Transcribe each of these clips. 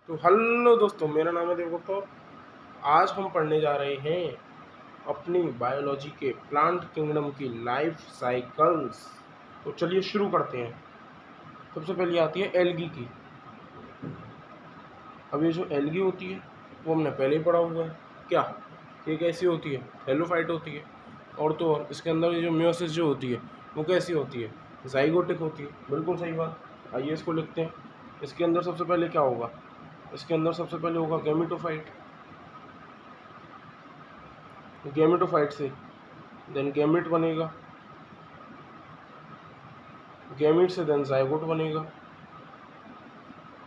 तो हेलो दोस्तों, मेरा नाम है देवगुप्ता और आज हम पढ़ने जा रहे हैं अपनी बायोलॉजी के प्लांट किंगडम की लाइफ साइकिल्स। तो चलिए शुरू करते हैं। सबसे पहले आती है एल्गी की। अब ये जो एल्गी होती है वो हमने पहले ही पढ़ा हुआ है। क्या ये कैसी होती है? हेलोफाइट होती है। और तो और इसके अंदर ये जो म्योसिस जो होती है वो कैसी होती है? जाइगोटिक होती है। बिल्कुल सही बात। आइए इसको लिखते हैं। इसके अंदर सबसे पहले क्या होगा? इसके अंदर सबसे पहले होगा गैमेटोफाइट। गैमेटोफाइट से देन गैमेट बनेगा, गैमेट से देन जाइगोट बनेगा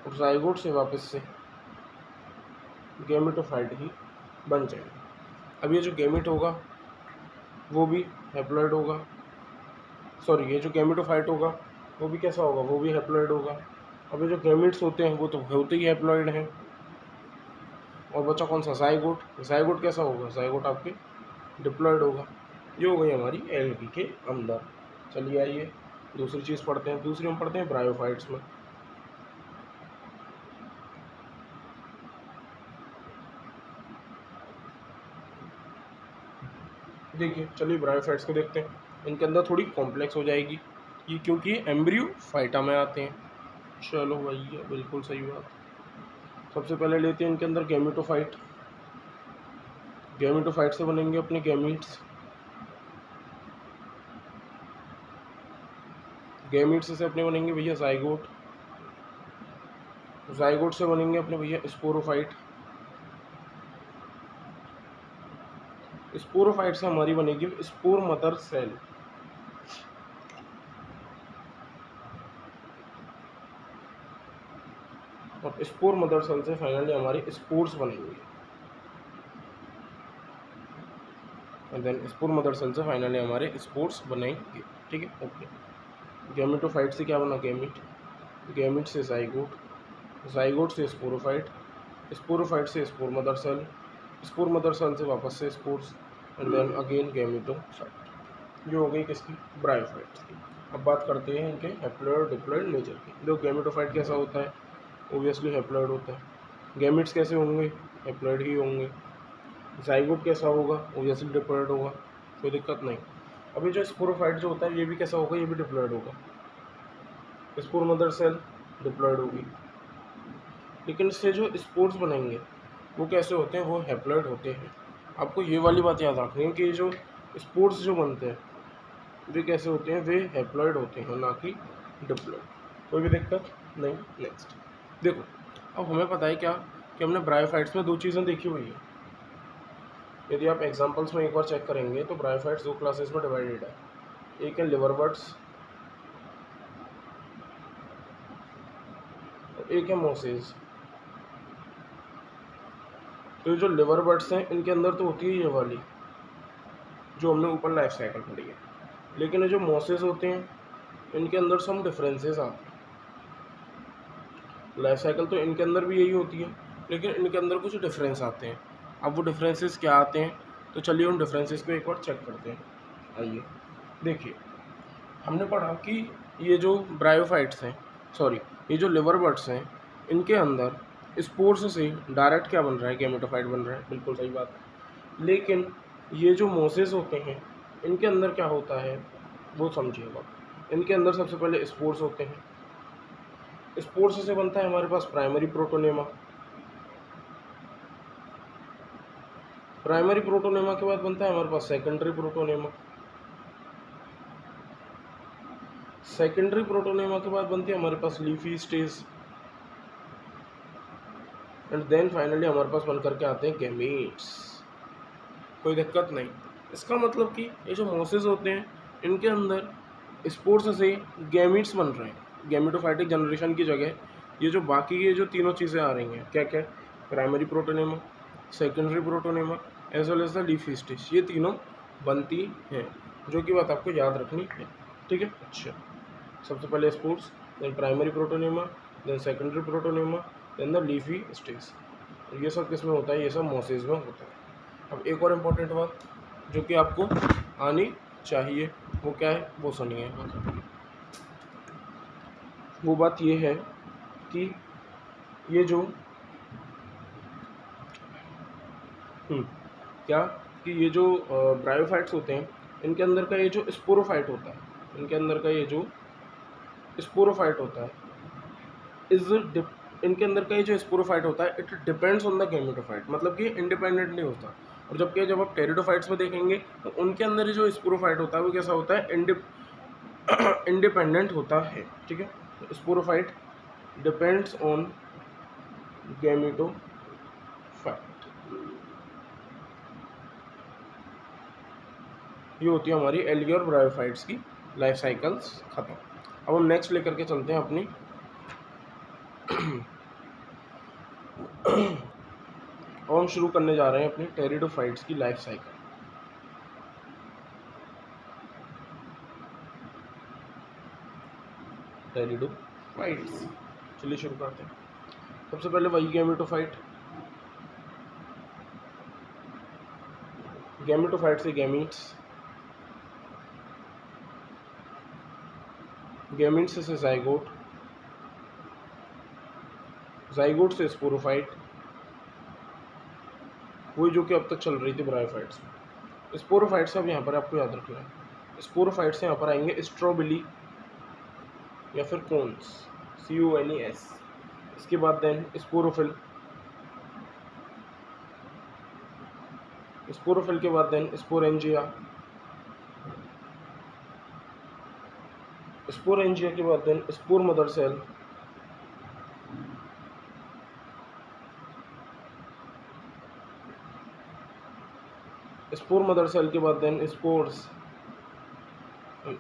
और जाइगोट से वापस से गैमेटोफाइट ही बन जाएगा। अब ये जो गैमेट होगा वो भी हैप्लॉइड होगा। सॉरी, ये जो गैमेटोफाइट होगा वो भी कैसा होगा? वो भी हैप्लॉइड होगा। अब ये जो गैमेट्स होते हैं वो तो होते ही हैप्लॉइड हैं। और बचा कौन सा? जाइगोट। जाइगोट कैसा होगा? जाइगोट आपके डिप्लॉइड होगा। ये हो गई हमारी एल्गी के अंदर। चलिए आइए दूसरी चीज़ पढ़ते हैं। दूसरी हम पढ़ते हैं ब्रायोफाइट्स में। देखिए, चलिए ब्रायोफाइट्स को देखते हैं। इनके अंदर थोड़ी कॉम्प्लेक्स हो जाएगी ये, क्योंकि एम्ब्रियो फाइटा में आते हैं। चलो भैया, बिल्कुल सही बात। सबसे पहले लेते हैं इनके अंदर गैमेटोफाइट। गैमेटोफाइट से बनेंगे अपने गैमीट्स। गैमीट्स से अपने बनेंगे भैया जाइगोट। जाइगोट से बनेंगे अपने भैया स्पोरोफाइट। स्पोरोफाइट से हमारी बनेगी स्पोर मदर सेल। और स्पोर मदर सेल से फाइनली हमारी स्पोर्स बनेंगे। और देन स्पोर मदर सेल से फाइनली हमारे स्पोर्स बनेंगे। ठीक है, ओके। गैमेटोफाइट से क्या बना? गैमिट। गैमिट से जाइगोट। जाइगोट से स्पोरोफाइट। स्पोरोफाइट से spore mother cell. Spore mother cell से वापस से spores and then again gametophyte. जो हो गई किसकी? ब्रायोफाइट्स की। अब बात करते हैं इनके हैप्लॉइड डिप्लॉइड नेचर की। देखो, गैमेटोफाइट कैसा होता है? ओबियसली हैप्लॉइड होता है। गैमिट्स कैसे होंगे? हैप्लॉइड ही होंगे। जाइगोट कैसा होगा? ओबियसली डिप्लॉइड होगा। कोई दिक्कत नहीं। अभी जो स्पोरोफाइट जो होता है ये भी कैसा होगा? ये भी डिप्लॉइड होगा। स्पोर मदर सेल डिप्लॉइड होगी। लेकिन इससे जो स्पोर्स बनेंगे वो कैसे होते हैं? वो हैप्लॉइड होते हैं। आपको ये वाली बात याद रखनी है कि जो स्पोर्स जो बनते हैं वे कैसे होते हैं? वे हैप्लॉइड होते हैं, ना कि डिप्लॉइड। कोई भी दिक्कत नहीं। नेक्स्ट देखो, अब हमें पता है क्या कि हमने ब्रायोफाइट्स में दो चीज़ें देखी हुई है। यदि आप एग्जांपल्स में एक बार चेक करेंगे तो ब्रायोफाइट्स दो क्लासेस में डिवाइडेड है। एक है लिवरबर्ड्स और एक है मोसेस। तो ये जो लिवरबर्ड्स हैं इनके अंदर तो होती है ये वाली जो हमने ऊपर लाइफ साइकिल पढ़ी है। लेकिन ये जो मोसेस होते हैं इनके अंदर सम डिफरेंसेस आते हैं। लाइफ साइकिल तो इनके अंदर भी यही होती है, लेकिन इनके अंदर कुछ डिफरेंस आते हैं। अब वो डिफरेंसेस क्या आते हैं तो चलिए उन डिफरेंसेस को एक बार चेक करते हैं। आइए देखिए, हमने पढ़ा कि ये जो ब्रायोफाइट्स हैं, सॉरी ये जो लिवरबर्ड्स हैं, इनके अंदर स्पोर्स से डायरेक्ट क्या बन रहा है? गैमेटोफाइट बन रहा है। बिल्कुल सही बात है। लेकिन ये जो मोसेस होते हैं इनके अंदर क्या होता है वो समझिएगा। इनके अंदर सबसे पहले स्पोर्स होते हैं। स्पोर्स से बनता है हमारे पास प्राइमरी प्रोटोनेमा। प्राइमरी प्रोटोनेमा के बाद बनता है हमारे पास सेकेंडरी प्रोटोनेमा। सेकेंडरी प्रोटोनेमा के बाद बनती है हमारे पास leafy stage and then finally हमारे पास बनकर के आते हैं गैमीट्स। कोई दिक्कत नहीं। इसका मतलब कि ये जो मोसेस होते हैं इनके अंदर स्पोर्स से गैमीट्स बन रहे हैं। गैमेटोफाइटिक जनरेशन की जगह ये जो बाकी ये जो तीनों चीज़ें आ रही हैं, क्या क्या? Primary protonema, secondary protonema as well as the leafy stage, ये तीनों बनती हैं। जो कि बात आपको याद रखनी है। ठीक है, अच्छा। सबसे पहले spores, then primary protonema, then secondary protonema, then the leafy stage. ये सब किस में होता है? ये सब मोसेस में होता है। अब एक और इम्पोर्टेंट बात जो कि आपको आनी चाहिए वो क्या है? वो सुनिए। वो बात ये है कि ये जो क्या कि ये जो ब्रायोफाइट्स होते हैं, इनके अंदर का ये जो स्पोरोफाइट होता है, इनके अंदर का ये जो स्पोरोफाइट होता है इज इनके अंदर का ये जो स्पोरोफाइट होता है it depends on the gametophyte, मतलब कि इंडिपेंडेंटली होता है। और जबकि जब आप टेरिडोफाइट्स में देखेंगे तो उनके अंदर जो स्पोरोफाइट होता है वो कैसा होता है, इंडिपेंडेंट होता है। ठीक है, स्पोरोफाइट डिपेंड्स ऑन गैमेटोफाइट। ये होती है हमारी एल्गी और ब्रायोफाइट्स की लाइफ साइकिल्स खत्म। अब हम नेक्स्ट लेकर के चलते हैं अपनी अब हम शुरू करने जा रहे हैं अपनी टेरिडोफाइट्स की लाइफ साइकिल। टेरिडोफाइट्स, चलिए शुरू करते हैं। सबसे पहले वही गैमेटोफाइट। गैमेटोफाइट से गैमीट्स, गैमीट्स से जाइगोट, जाइगोट से स्पोरोफाइट, वही जो कि अब तक चल रही थी ब्रायोफाइट्स में। स्पोरोफाइट से अब यहाँ पर आपको याद रखना है, स्पोरोफाइट से यहाँ पर आएंगे स्ट्रोबिली या फिर कोन्स, CONES। इसके बाद देन स्पोरोफिल, स्पोरोफिल के बाद देन स्पोरेंजिया, स्पोरेंजिया के बाद then spore mother cell, spore mother cell के बाद देन स्पोर्स,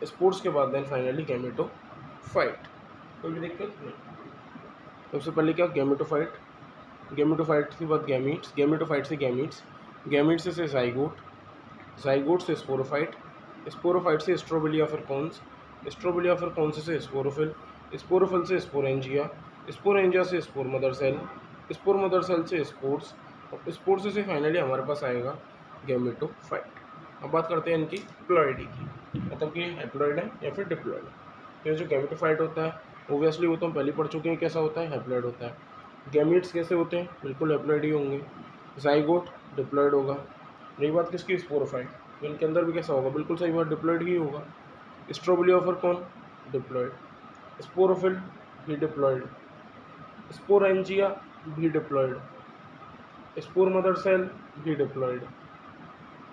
स्पोर्ट्स के बाद देन फाइनली गैमेटोफाइट। कोई भी दिक्कत नहीं। सबसे पहले क्या, गैमेटोफाइट, गैमेटोफाइट के बाद गैमीट्स, गैमेटोफाइट से गैमीट्स, गैमीट्स से जाइगोट, जाइगोट से स्पोरोफाइट, स्पोरोफाइट से स्ट्रोबिलिया फिर कॉन्स, स्ट्रोबिलिया फिर कॉन्स से स्पोरोफिल, स्पोरोफिल से स्पोरेंजिया, स्पोरेंजिया से spore mother cell, spore mother cell से स्पोर्ट्स, और स्पोर्ट्स से फाइनली हमारे पास आएगा गैमेटोफाइट। अब बात करते हैं इनकी प्लॉइडी की, मतलब कि हैप्लॉइड है या फिर डिप्लॉइड है। तो ये जो गैमेटोफाइट होता है ओबियसली वो तो हम पहले पढ़ चुके हैं कैसा होता है, हैप्लॉइड होता है। गैमीट्स कैसे होते हैं, बिल्कुल हैप्लॉइड ही होंगे। जाइगोट डिप्लॉइड होगा। रही बात किसकी, स्पोरोफाइट, तो इनके अंदर भी कैसा होगा, बिल्कुल सही बात, डिप्लॉइड ही होगा। स्ट्रोबिलिया फिर कौन, डिप्लॉइड, स्पोरोफिल भी डिप्लॉइड, स्पोरेंजिया भी डिप्लॉइड, स्पोर मदर सेल भी डिप्लॉइड।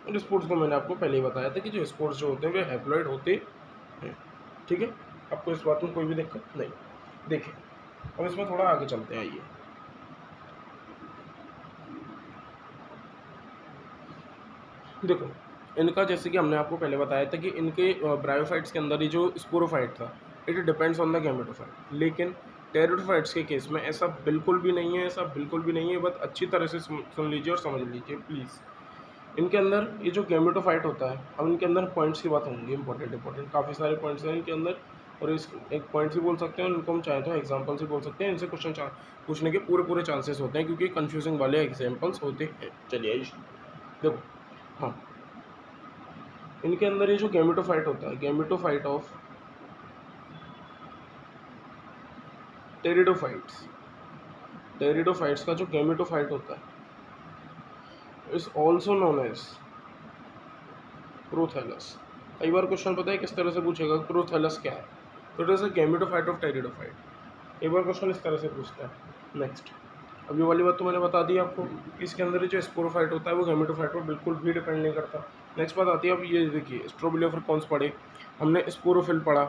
और स्पोर्ट्स को मैंने आपको पहले ही बताया था कि जो स्पोर्ट्स जो होते हैं वे हैप्लॉइड होते हैं। ठीक है, आपको इस बात में कोई भी दिक्कत नहीं। देखिए अब इसमें थोड़ा आगे चलते हैं, आइए। देखो इनका जैसे कि हमने आपको पहले बताया था कि इनके ब्रायोफाइट्स के अंदर ही जो स्पोरोफाइट था it depends on the gametophyte, लेकिन टेरिडोफाइट्स के केस में ऐसा बिल्कुल भी नहीं है, ऐसा बिल्कुल भी नहीं है। बहुत अच्छी तरह से सुन लीजिए और समझ लीजिए प्लीज़। इनके अंदर ये जो गैमेटोफाइट होता है, अब इनके अंदर पॉइंट्स की बात होंगी, इंपॉर्टेंट काफ़ी सारे पॉइंट्स हैं इनके अंदर, और इस एक पॉइंट से बोल सकते हैं और इनको हम चाहें तो एग्जाम्पल से बोल सकते हैं। इनसे क्वेश्चन पूछने के पूरे चांसेस होते हैं क्योंकि कन्फ्यूजिंग वाले एग्जाम्पल्स होते हैं। चलिए देखो, हाँ इनके अंदर ये जो गैमेटोफाइट होता है, गैमेटोफाइट ऑफ टेरिडोफाइट्स, टेरिडोफाइट्स का जो गैमेटोफाइट होता है is also known as prothallus. कई बार क्वेश्चन पता है किस तरह से पूछेगा, प्रोथैलस क्या है, तो it is a gametophyte of pteridophyte. एक बार क्वेश्चन इस तरह से पूछता है। नेक्स्ट, अब ये वाली बात तो मैंने बता दी आपको कि इसके अंदर जो स्पोरोफाइट होता है वो गैमेटोफाइट पर बिल्कुल भी डिपेंड नहीं करता। नेक्स्ट बात आती है, अब ये देखिए स्ट्रोबिलिया फिर कौन पढ़े, हमने स्पोरोफिल पढ़ा,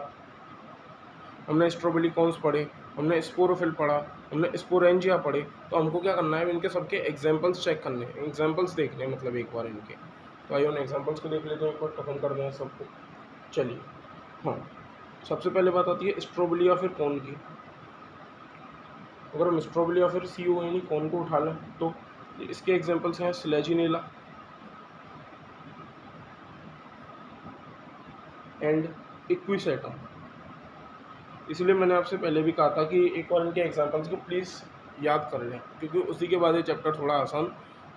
हमने स्ट्रोबिली कॉन्स पढ़े, हमने स्पोरोफिल पढ़ा, हमने स्पोरेंजिया पढ़े। तो हमको क्या करना है, इनके सबके एग्जाम्पल्स चेक करने हैं, एग्जाम्पल्स देखने हैं, मतलब एक बार इनके। तो आइए उन एग्जाम्पल्स को देख लेते हैं, एक बार खत्म कर दें सबको। चलिए, हाँ सबसे पहले बात आती है स्ट्रोबिलिया फिर कौन की। अगर हम स्ट्रोबिलिया फिर CONE कौन को उठा लें तो इसके एग्जाम्पल्स हैं स्लेजिनेला एंड इक्विसेटा। इसलिए मैंने आपसे पहले भी कहा था कि एक और इनके एग्जांपल्स को प्लीज़ याद कर लें, क्योंकि उसी के बाद ये चैप्टर थोड़ा आसान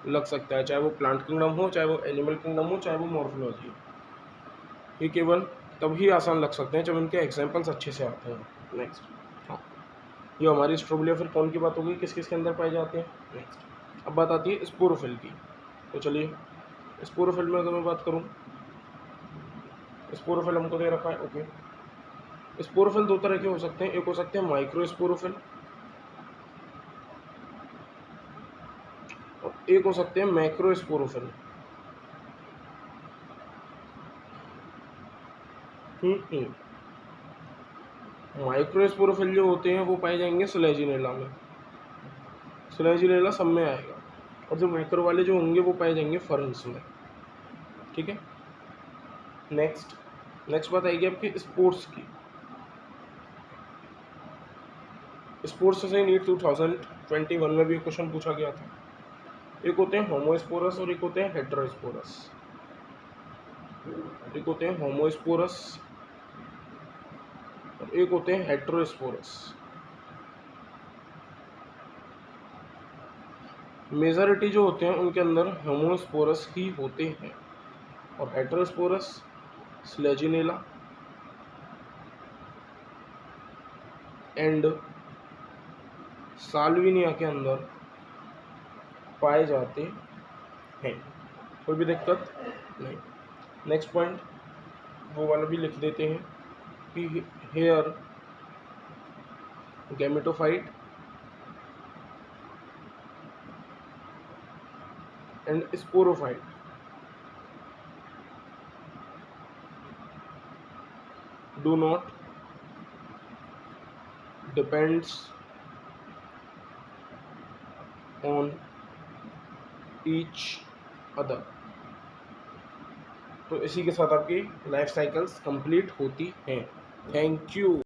लग सकता है, चाहे वो प्लांट किंगडम हो, चाहे वो एनिमल किंगडम हो, चाहे वो मॉर्फोलॉजी हो। ये केवल तभी आसान लग सकते हैं जब इनके एग्जांपल्स अच्छे से आते हैं। नेक्स्ट, हाँ ये हमारी स्ट्रोबिलिया फिर कौन की बात होगी, किस किस के अंदर पाए जाते हैं। नेक्स्ट, अब बात आती है स्पोरोफिल की। तो चलिए स्पोरोफिल में अगर मैं बात करूँ, स्पोरोफिल हमको दे रखा है। ओके, स्पोरोफिल दो तरह के हो सकते हैं, एक हो सकते हैं माइक्रो स्पोरोफिल और एक हो सकते हैं मैक्रो स्पोरोफिल। माइक्रो स्पोरोफिल जो होते हैं वो पाए जाएंगे स्लेजिनेला में, स्लेजिनेला सब में आएगा, और जो मैक्रो वाले जो होंगे वो पाए जाएंगे फर्न्स में। ठीक है, नेक्स्ट बात आएगी आपकी स्पोर्ट्स की। स्पोर्ट्स से नीट 2021 में भी क्वेश्चन पूछा गया था। एक होते हैं होमोस्पोरस और एक होते हैं हेटेरोस्पोरस। एक होते हैं होमोस्पोरस और एक होते हैं हेटेरोस्पोरस। मेजॉरिटी जो होते हैं उनके अंदर होमोस्पोरस ही होते हैं, और हेटेरोस्पोरस स्लेजिनेला एंड साल्विनिया के अंदर पाए जाते हैं। कोई भी दिक्कत नहीं। नेक्स्ट पॉइंट वो वाला भी लिख देते हैं कि here gametophyte and sporophyte do not depends on each other. तो इसी के साथ आपकी लाइफ साइकिल्स कंप्लीट होती हैं। Thank you.